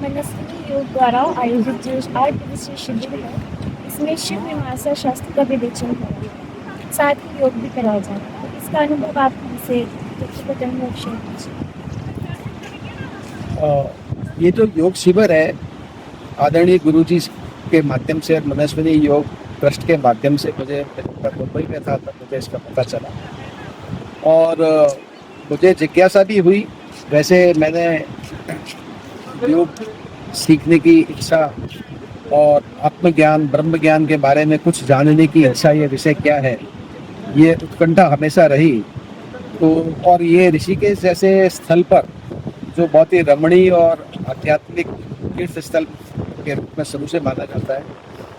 मनस्विनी योग द्वारा आयोजित जो 8 दिवसीय शिविर है, इसमें शिव मीमांसा शास्त्र का विवेचन हो रहा है, साथ ही योग भी कराया जा रहा है। तो इसका अनुभव आप हमसे व्यक्तिगत अनुभव शेयर कीजिए। ये जो योग शिविर है, आदरणीय गुरुजी के माध्यम से, मनस्विनी योग ट्रस्ट के माध्यम से मुझे मुंबई में था तब मुझे इसका पता चला और मुझे जिज्ञासा भी हुई। वैसे मैंने योग सीखने की इच्छा और आत्मज्ञान, ब्रह्म ज्ञान के बारे में कुछ जानने की इच्छा, ये विषय क्या है, ये उत्कंठा हमेशा रही। तो और ये ऋषिकेश जैसे स्थल पर, जो बहुत ही रमणीय और आध्यात्मिक तीर्थ स्थल के रूप में शुरू से माना जाता है,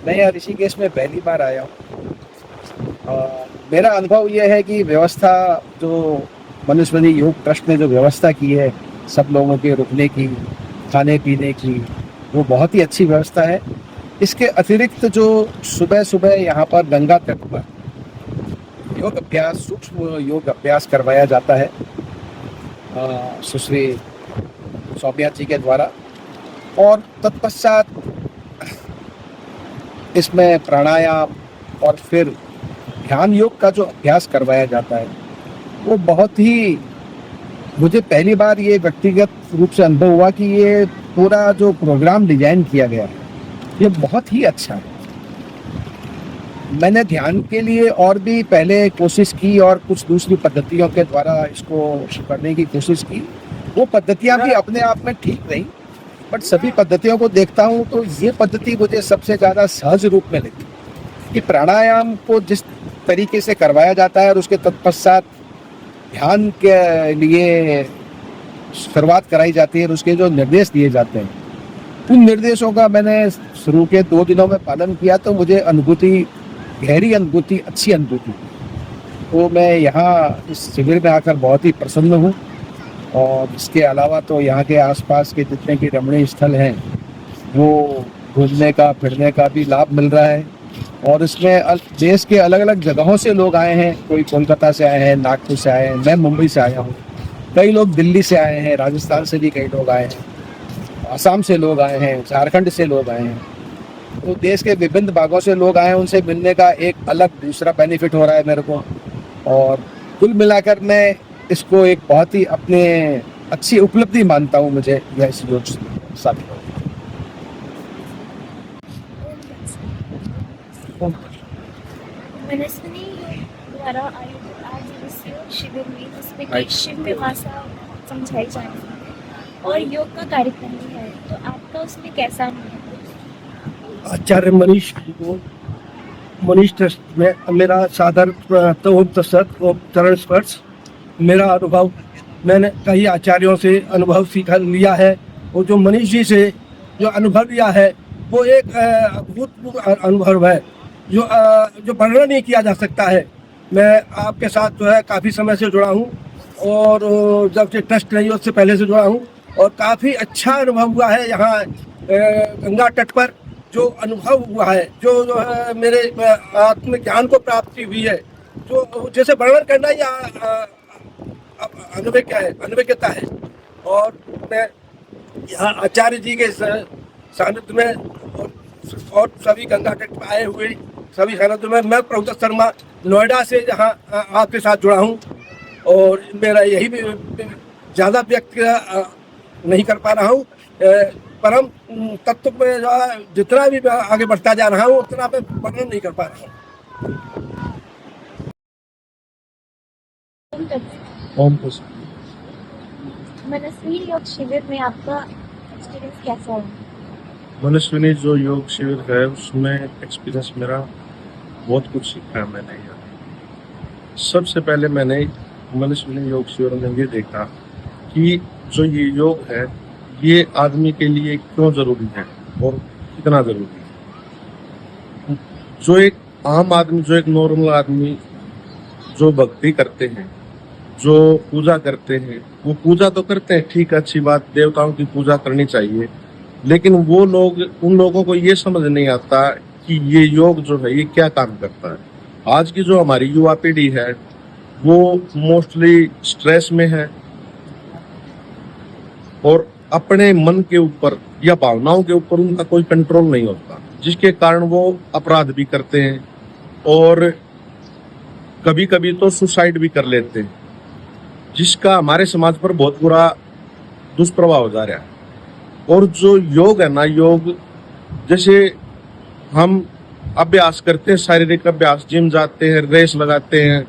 मैं यहाँ ऋषिकेश में पहली बार आया हूँ। मेरा अनुभव यह है कि व्यवस्था जो मनस्विनी योग ट्रस्ट ने जो व्यवस्था की है सब लोगों के रुकने की, खाने पीने की, वो बहुत ही अच्छी व्यवस्था है। इसके अतिरिक्त जो सुबह सुबह यहाँ पर गंगा तट पर योग अभ्यास, सूक्ष्म योग अभ्यास करवाया जाता है सुश्री सौम्या जी के द्वारा, और तत्पश्चात इसमें प्राणायाम और फिर ध्यान योग का जो अभ्यास करवाया जाता है, वो बहुत ही, मुझे पहली बार ये व्यक्तिगत रूप से अनुभव हुआ कि ये पूरा जो प्रोग्राम डिजाइन किया गया है ये बहुत ही अच्छा है। मैंने ध्यान के लिए और भी पहले कोशिश की और कुछ दूसरी पद्धतियों के द्वारा इसको करने की कोशिश की। वो पद्धतियाँ भी अपने आप में ठीक रही, बट सभी पद्धतियों को देखता हूँ तो ये पद्धति मुझे सबसे ज़्यादा सहज रूप में लगी कि प्राणायाम को जिस तरीके से करवाया जाता है और उसके तत्पश्चात ध्यान के लिए शुरुआत कराई जाती है और उसके जो निर्देश दिए जाते हैं, उन निर्देशों का मैंने शुरू के 2 दिनों में पालन किया तो मुझे अनुभूति, गहरी अनुभूति, अच्छी अनुभूति। तो मैं यहाँ इस शिविर में आकर बहुत ही प्रसन्न हूँ। और इसके अलावा तो यहाँ के आसपास के जितने भी रमणीय स्थल हैं वो घूमने का, फिरने का भी लाभ मिल रहा है। और इसमें देश के अलग अलग जगहों से लोग आए हैं, कोई कोलकाता से आए हैं, नागपुर से आए हैं, मैं मुंबई से आया हूँ, कई लोग दिल्ली से आए हैं, राजस्थान से भी कई लोग आए हैं, असम से लोग आए हैं, झारखंड से लोग आए हैं। तो देश के विभिन्न भागों से लोग आए हैं, उनसे मिलने का एक अलग दूसरा बेनिफिट हो रहा है मेरे को। और कुल मिलाकर मैं इसको एक बहुत ही अपने अच्छी उपलब्धि मानता हूँ। मुझे यह इस योग साबित हो। मनस्विनी योग द्वारा आयोजित 8 दिवसीय शिविर में जिसमें कि शिव मीमांसा समझाई जा रही है और योग का कार्यक्रम भी है, तो आपका उसमें कैसा अनुभव? आचार्य मनीष ट्रस्ट में मेरा सादर चरण स्पर्श। मेरा अनुभव, मैंने कई आचार्यों से अनुभव सीखा लिया है, और जो मनीष जी से जो अनुभव लिया है वो एक अद्भुत अनुभव है जो वर्णन नहीं किया जा सकता है। मैं आपके साथ जो है काफ़ी समय से जुड़ा हूँ, और जब से ट्रस्ट नहीं उससे पहले से जुड़ा हूँ, और काफ़ी अच्छा अनुभव हुआ है यहाँ गंगा तट पर। जो अनुभव हुआ है, जो है मेरे आत्मज्ञान को प्राप्ति हुई है, जो जैसे वर्णन करना या अनुभवता है। और मैं यहाँ आचार्य जी के सानिध्य में और सभी गंगा तट पर आए हुए सभी सानिध्य में, मैं प्रभुदत्त शर्मा नोएडा से यहाँ आपके साथ जुड़ा हूँ, और मेरा यही भी ज़्यादा व्यक्त नहीं कर पा रहा हूँ। परम तत्व में जितना भी आगे बढ़ता जा रहा हूँ उतना मैं वर्णन नहीं कर पा रहा हूँ। मनस्विनी योग शिविर में आपका एक्सपीरियंस कैसा है? मनस्विनी जो योग शिविर है उसमें एक्सपीरियंस मेरा बहुत कुछ सीखा है मैंने यहाँ। सबसे पहले मैंने मनस्विनी योग शिविर में ये देखा कि जो ये योग है ये आदमी के लिए क्यों जरूरी है और कितना जरूरी है। जो एक आम आदमी, जो एक नॉर्मल आदमी जो भक्ति करते हैं, जो पूजा करते हैं, वो पूजा तो करते हैं, ठीक, अच्छी बात, देवताओं की पूजा करनी चाहिए, लेकिन वो लोग, उन लोगों को ये समझ नहीं आता कि ये योग जो है ये क्या काम करता है। आज की जो हमारी युवा पीढ़ी है वो मोस्टली स्ट्रेस में है, और अपने मन के ऊपर या भावनाओं के ऊपर उनका कोई कंट्रोल नहीं होता, जिसके कारण वो अपराध भी करते हैं और कभी कभी तो सुसाइड भी कर लेते हैं, जिसका हमारे समाज पर बहुत बुरा दुष्प्रभाव हो जा रहा है। और जो योग है ना, योग जैसे हम अभ्यास करते हैं, शारीरिक अभ्यास, जिम जाते हैं, रेस लगाते हैं,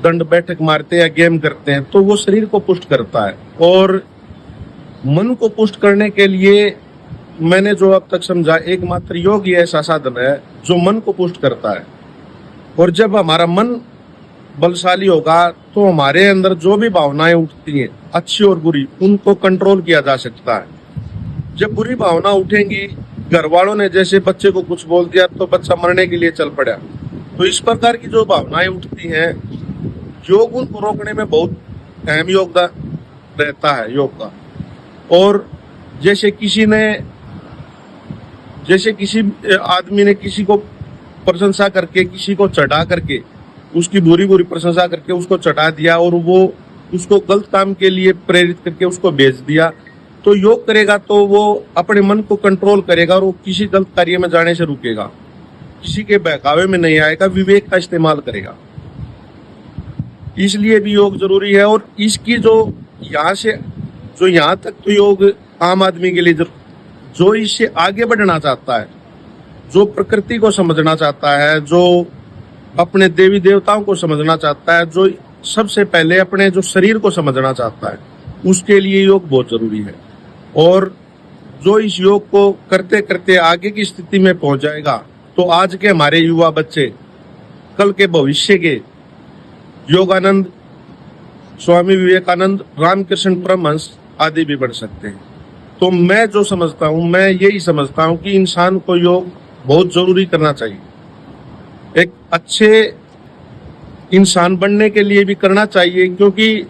दंड बैठक मारते हैं, गेम करते हैं, तो वो शरीर को पुष्ट करता है। और मन को पुष्ट करने के लिए मैंने जो अब तक समझा, एकमात्र योग ही ऐसा साधन है जो मन को पुष्ट करता है। और जब हमारा मन बलशाली होगा तो हमारे अंदर जो भी भावनाएं उठती हैं, अच्छी और बुरी, उनको कंट्रोल किया जा सकता है। जब बुरी भावना उठेंगी, घर वालों ने जैसे बच्चे को कुछ बोल दिया तो बच्चा मरने के लिए चल पड़ा, तो इस प्रकार की जो भावनाएं उठती हैं, योग उनको रोकने में बहुत अहम योगदान रहता है योग का। और जैसे किसी आदमी ने किसी को प्रशंसा करके, किसी को चढ़ा करके, उसकी बुरी बुरी प्रशंसा करके उसको चढ़ा दिया और वो उसको गलत काम के लिए प्रेरित करके उसको भेज दिया, तो योग करेगा तो वो अपने मन को कंट्रोल करेगा और वो किसी गलत कार्य में जाने से रुकेगा, किसी के बहकावे में नहीं आएगा, विवेक का इस्तेमाल करेगा। इसलिए भी योग जरूरी है। और इसकी जो यहाँ तक तो योग आम आदमी के लिए जो इससे आगे बढ़ना चाहता है, जो प्रकृति को समझना चाहता है, जो अपने देवी देवताओं को समझना चाहता है, जो सबसे पहले अपने जो शरीर को समझना चाहता है, उसके लिए योग बहुत जरूरी है। और जो इस योग को करते करते आगे की स्थिति में पहुंच जाएगा, तो आज के हमारे युवा बच्चे कल के भविष्य के योगानंद, स्वामी विवेकानंद, रामकृष्ण परमहंस आदि भी बन सकते हैं। तो मैं जो समझता हूँ, मैं यही समझता हूँ कि इंसान को योग बहुत जरूरी करना चाहिए। एक अच्छे इंसान बनने के लिए भी करना चाहिए, क्योंकि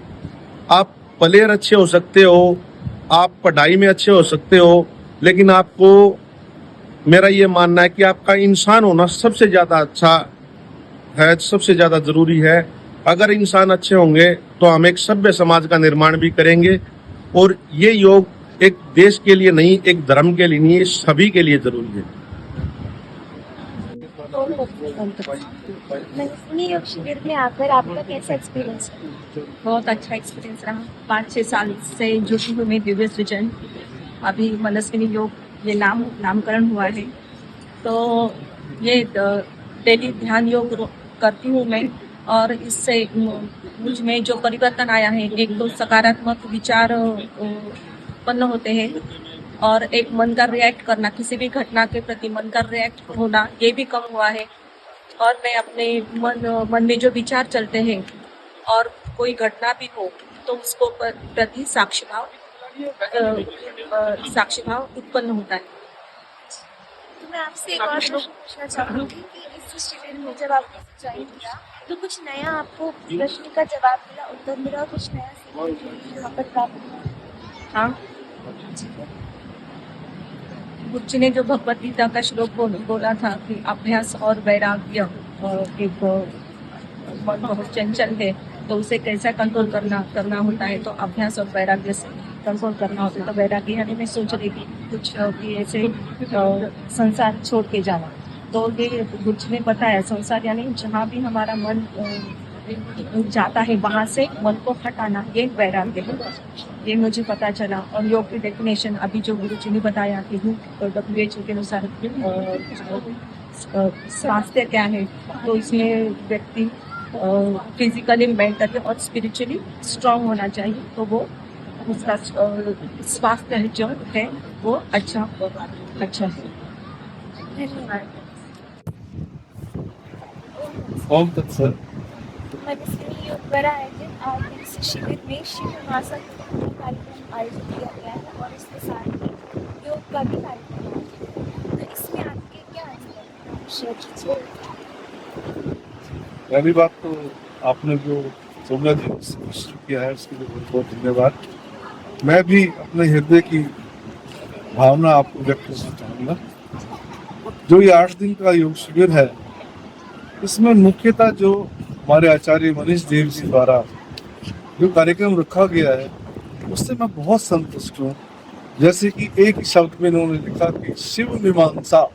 आप प्लेयर अच्छे हो सकते हो, आप पढ़ाई में अच्छे हो सकते हो, लेकिन आपको, मेरा ये मानना है कि आपका इंसान होना सबसे ज़्यादा अच्छा है, सबसे ज़्यादा ज़रूरी है। अगर इंसान अच्छे होंगे तो हम एक सभ्य समाज का निर्माण भी करेंगे। और ये योग एक देश के लिए नहीं, एक धर्म के लिए नहीं, सभी के लिए जरूरी है। मनस्विनी योग शिविर में आकर आपका कैसा एक्सपीरियंस है? बहुत अच्छा एक्सपीरियंस रहा। 5-6 साल से जुटी हूँ मैं दिव्य सृजन। अभी मनस्विनी योग ये नामकरण हुआ है, तो ये डेली ध्यान योग करती हूँ मैं। और इससे मुझ में जो परिवर्तन आया है, एक तो सकारात्मक विचार उत्पन्न होते हैं, और एक मन का रिएक्ट करना, किसी भी घटना के प्रति मन का रिएक्ट होना, ये भी कम हुआ है। और मैं अपने मन में जो विचार चलते हैं और कोई घटना भी हो तो उसको प्रति साक्षी भाव उत्पन्न होता है। तो मैं आपसे एक और प्रश्न पूछना चाहूँगी कि इस शिविर में जब आपने ज्वाइन किया तो कुछ नया आपको प्रश्न का जवाब मिला, उत्तर मिला, कुछ नया सीखने के लिए यहाँ पर प्राप्त हुआ? हाँ, गुरु जी ने जो भगवत गीता का श्लोक बोला था कि अभ्यास और वैराग्य, एक मन बहुत चंचल है तो उसे कैसा कंट्रोल करना होता है, तो अभ्यास और वैराग्य से कंट्रोल करना होता है। तो वैराग्य यानी मैं सोच रही थी कुछ कि ऐसे संसार छोड़ के जाना, तो ये गुरु जी ने बताया, संसार यानी जहाँ भी हमारा मन जाता है वहाँ से मन को हटाना, ये वैराग्य है, ये मुझे पता चला। और योग की डेफिनेशन अभी जो गुरु जी ने बताया कि WHO के अनुसार स्वास्थ्य क्या है, तो इसमें व्यक्ति फिजिकली, मेंटली और स्पिरिचुअली स्ट्रांग होना चाहिए, तो वो उसका स्वास्थ्य जो है वो अच्छा है। धन्यवाद। ओम तत्सत। मनस्विनी योग द्वारा आयोजित आज इस शिविर में शिव मासिक कार्यक्रम आयोजित किया गया है और इसके साथ ही योग का भी कार्यक्रम है। तो इसमें आपके क्या अनुभव हैं? पहली बात तो आपने जो सोमनाथ जी से किया है उसके लिए बहुत बहुत धन्यवाद। मैं भी अपने हृदय की भावना आपको व्यक्त करना चाहूँगा। जो ये 8 दिन का योग शिविर है, इसमें मुख्यतः जो हमारे आचार्य मनीष देव जी द्वारा जो कार्यक्रम रखा गया है, उससे मैं बहुत संतुष्ट हूँ। जैसे कि एक शब्द में इन्होंने लिखा कि शिव मीमांसा,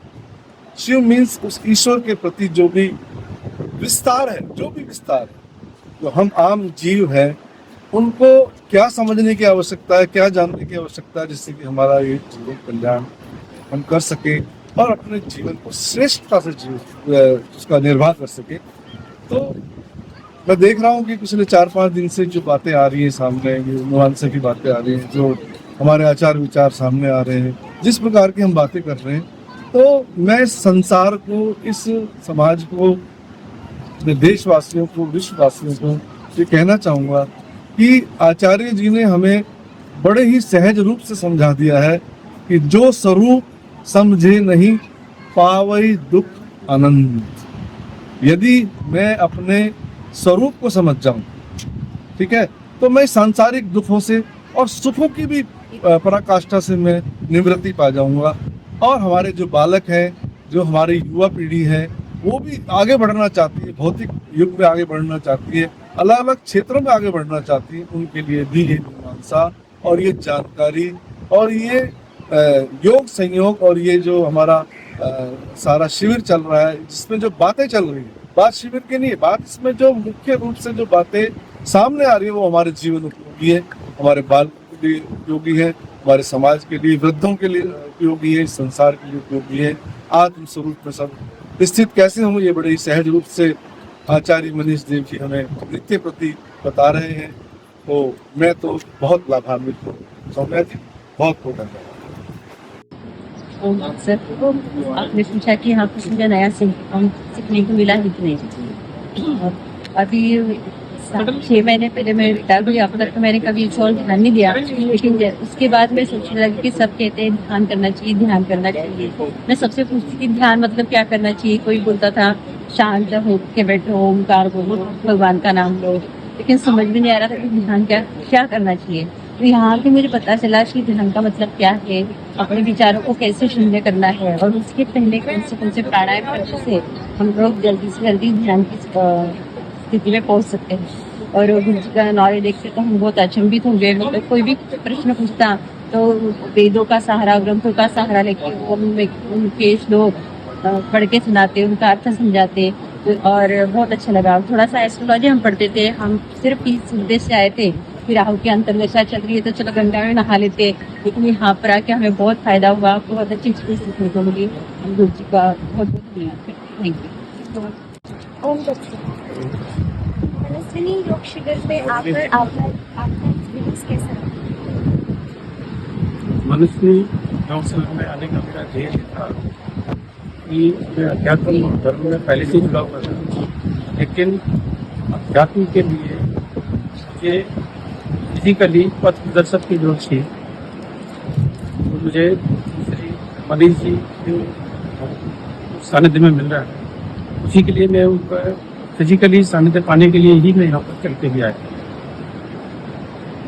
शिव मीन्स उस ईश्वर के प्रति जो भी विस्तार है, जो भी विस्तार है, जो हम आम जीव हैं उनको क्या समझने की आवश्यकता है, क्या जानने की आवश्यकता है, जिससे कि हमारा ये जीवन कल्याण हम कर सके और अपने जीवन को श्रेष्ठता से उसका निर्वाह कर सके। तो मैं देख रहा हूँ कि पिछले 4-5 दिन से जो बातें आ रही हैं सामने, ये मीमांसा की बातें आ रही हैं, जो हमारे आचार विचार सामने आ रहे हैं, जिस प्रकार की हम बातें कर रहे हैं, तो मैं इस संसार को, इस समाज को, अपने देशवासियों को, विश्ववासियों को ये कहना चाहूँगा कि आचार्य जी ने हमें बड़े ही सहज रूप से समझा दिया है कि जो स्वरूप समझे नहीं पावई दुख आनंद। यदि मैं अपने स्वरूप को समझ जाऊं, ठीक है, तो मैं सांसारिक दुखों से और सुखों की भी पराकाष्ठा से मैं निवृत्ति पा जाऊंगा। और हमारे जो बालक हैं, जो हमारी युवा पीढ़ी है, वो भी आगे बढ़ना चाहती है, भौतिक युग में आगे बढ़ना चाहती है, अलग अलग क्षेत्रों में आगे बढ़ना चाहती है, उनके लिए भी ये मीमांसा और ये जानकारी और ये योग संयोग और ये जो हमारा सारा शिविर चल रहा है, जिसमें जो बातें चल रही है, बात शिविर की नहीं है, बात इसमें जो मुख्य रूप से जो बातें सामने आ रही है वो हमारे जीवन उपयोगी है, हमारे बालकों के लिए उपयोगी है, हमारे समाज के लिए, वृद्धों के लिए उपयोगी है, संसार के लिए उपयोगी है। आत्म स्वरूप में सब स्थित कैसे हों, ये बड़े ही सहज रूप से आचार्य मनीष देव जी हमें नित्य प्रति बता रहे हैं। तो मैं तो बहुत लाभान्वित हूँ। सौम्या जी, बहुत बहुत धन्यवाद। सर, आपने पूछा कि हाँ कुछ मुझे नया सीखने को मिला है कि नहीं। अभी 6 महीने पहले मैं रिटायर हुई, अब तक तो मैंने कभी इस और ध्यान नहीं दिया, लेकिन उसके बाद मैं सोचने लगी कि सब कहते हैं ध्यान करना चाहिए, ध्यान करना चाहिए। मैं सबसे पूछती थी ध्यान मतलब क्या करना चाहिए। कोई बोलता था शांत हो के बैठो, ओमकार बोलो, भगवान का नाम लो, लेकिन समझ में नहीं आ रहा था कि ध्यान क्या करना चाहिए। तो यहाँ पे मुझे पता चला कि ध्यान का मतलब क्या है, अपने विचारों को कैसे शून्य करना है, और उसके पहले कौन से प्राणायाम करने से हम लोग जल्दी से जल्दी ध्यान की स्थिति में पहुँच सकते हैं। और गुरु जी का नॉलेज देखते तो हम बहुत अचंभित हो गए। मतलब कोई भी प्रश्न पूछता तो वेदों का सहारा, ग्रंथों का सहारा लेके उनके श्लोक पढ़ के सुनाते, उनका अर्थ समझाते, और बहुत अच्छा लगा। थोड़ा सा एस्ट्रोलॉजी हम पढ़ते थे, हम सिर्फ इस उद्देश्य से आए थे कि राहु की अंतर्दशा चल रही है तो चलो गंगा में नहा लेते, लेकिन यहाँ पर आके हमें बहुत फायदा हुआ, बहुत अच्छी चीज़ सीखने को मिली। गुरु जी का बहुत बहुत धन्यवाद। Thank you. ओम तत्सत। मनस्विनी योग शिविर में आकर आपका एक्सपीरियंस कैसा रहा? मनस्विनी योग शिविर में आने का मेरा ध्येय था कि मैं अध्यात्म धर्म में पहले से जुड़ा हुआ था, लेकिन अध्यात्म के लिए मुझे फिजिकली पथ प्रदर्शक की जरूरत थी। तो मुझे श्री मनीष जी के सानिध्य में मिल रहा है, उसी के लिए मैं उनका फिजिकली सानिध्य पाने के लिए ही मैं यहाँ पर चलते हुए आया,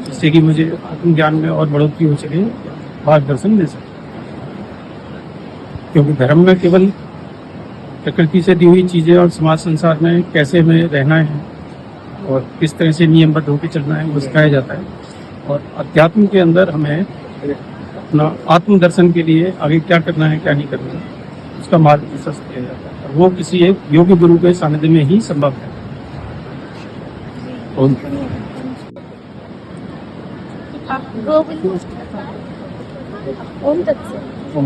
जिससे कि मुझे आत्मज्ञान में और बढ़ोतरी हो सके, मार्गदर्शन मिल सके। क्योंकि धर्म में केवल प्रकृति से दी हुई चीज़ें और समाज संसार में कैसे हमें रहना है और किस तरह से नियमबद्ध होकर चलना है वो सिखाया जाता है, और अध्यात्म के अंदर हमें अपना आत्मदर्शन के लिए आगे क्या करना है क्या नहीं करना है उसका मार्गदर्शन किया जाता है, और वो किसी एक योग्य गुरु के सानिध्य में ही संभव है। ओम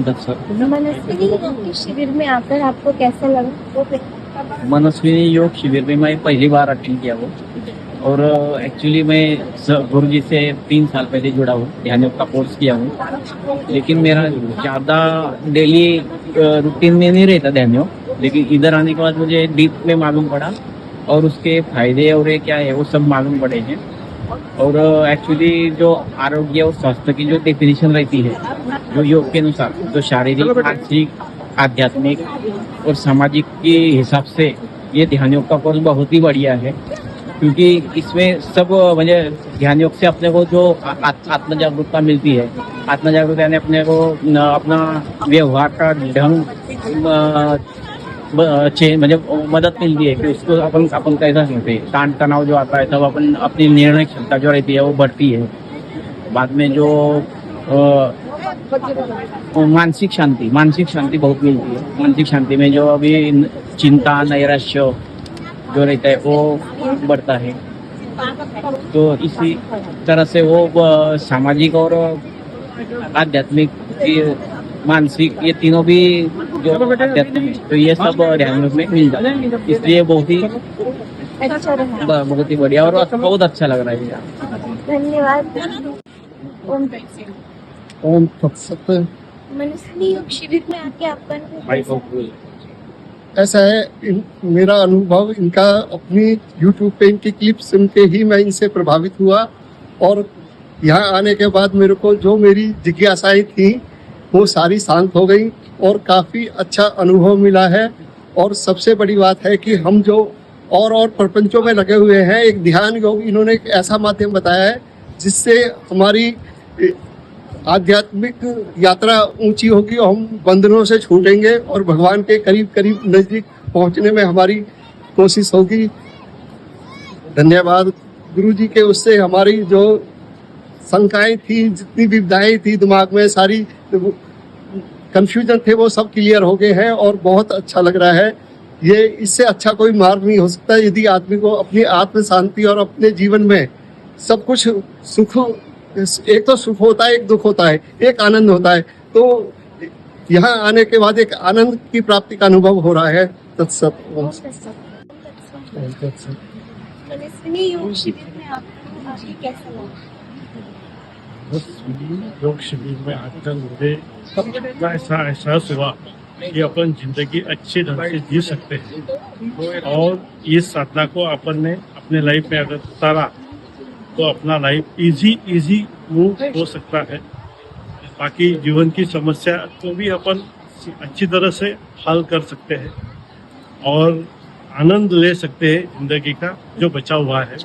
तत्सत। मनस्विनी योग के शिविर में आकर आपको कैसा लगा? मनस्विनी योग शिविर में मैं पहली बार अटेंड किया हूँ, और एक्चुअली मैं गुरु जी से 3 साल पहले जुड़ा हूँ, ध्यान योग का कोर्स किया हूँ, लेकिन मेरा ज़्यादा डेली रूटीन में नहीं रहता ध्यान योग, लेकिन इधर आने के बाद मुझे डीप में मालूम पड़ा और उसके फायदे और ये क्या है वो सब मालूम पड़े हैं। और एक्चुअली जो आरोग्य और स्वास्थ्य की जो डेफिनेशन रहती है जो योग के अनुसार, जो शारीरिक, मानसिक, आध्यात्मिक और सामाजिक के हिसाब से ये ध्यान योग का कोर्स बहुत ही बढ़िया है, क्योंकि इसमें सब मुझे ध्यान योग से अपने को जो आत्म जागरूकता मिलती है, आत्म जागरूकता यानी अपने को अपना व्यवहार का ढंग म्हणजे मदद मिलती है कि उसको अपन कैसा करते हैं। तान तनाव जो आता है तब अपन अपनी निर्णय क्षमता जो रहती है वो बढ़ती है, बाद में जो मानसिक शांति बहुत मिलती है। मानसिक शांति में जो अभी चिंता नैराश्य जो रहता है वो बढ़ता है। तो इसी तरह से वो सामाजिक और आध्यात्मिक मानसिक ये तीनों भी जो अध्यात्म है तो ये सब ध्यान में मिल जाता है। इसलिए बहुत ही बढ़िया और बहुत अच्छा लग रहा है यार। धन्यवाद। ओम तत्सत। मनस्विनी योग शिविर में आके आपका अनुभव कैसा रहा? ऐसा है मेरा अनुभव इनका अपनी YouTube पे इनकी क्लिप सुन के ही मैं इनसे प्रभावित हुआ और यहाँ आने के बाद मेरे को जो मेरी जिज्ञासाएं थी वो सारी शांत हो गई और काफ़ी अच्छा अनुभव मिला है। और सबसे बड़ी बात है कि हम जो और प्रपंचों में लगे हुए हैं, एक ध्यान योग इन्होंने एक ऐसा माध्यम बताया है जिससे हमारी आध्यात्मिक यात्रा ऊंची होगी और हम बंधनों से छूटेंगे और भगवान के करीब करीब नजदीक पहुंचने में हमारी कोशिश होगी। धन्यवाद गुरु जी के, उससे हमारी जो शंकाएं थी, जितनी विविधाएं थी दिमाग में, सारी कंफ्यूजन थे वो सब क्लियर हो गए हैं और बहुत अच्छा लग रहा है। ये इससे अच्छा कोई मार्ग नहीं हो सकता यदि आदमी को अपनी आत्म शांति और अपने जीवन में सब कुछ सुख, एक तो सुख होता है, एक दुख होता है, एक आनंद होता है। तो यहाँ आने के बाद एक आनंद की प्राप्ति का अनुभव हो रहा है। तत्सत। मनस्विनी योग शिविर में आपको आके कैसा लगा? योग शिविर में आकर मुझे इतना ऐसा एहसास हुआ कि अपन जिंदगी अच्छे ढंग से जी सकते हैं और इस साधना को अपन ने अपने लाइफ में अगर उतारा तो अपना लाइफ इजी मूव हो सकता है। बाकी जीवन की समस्या को भी अपन अच्छी तरह से हल कर सकते हैं और आनंद ले सकते हैं जिंदगी का जो बचा हुआ है।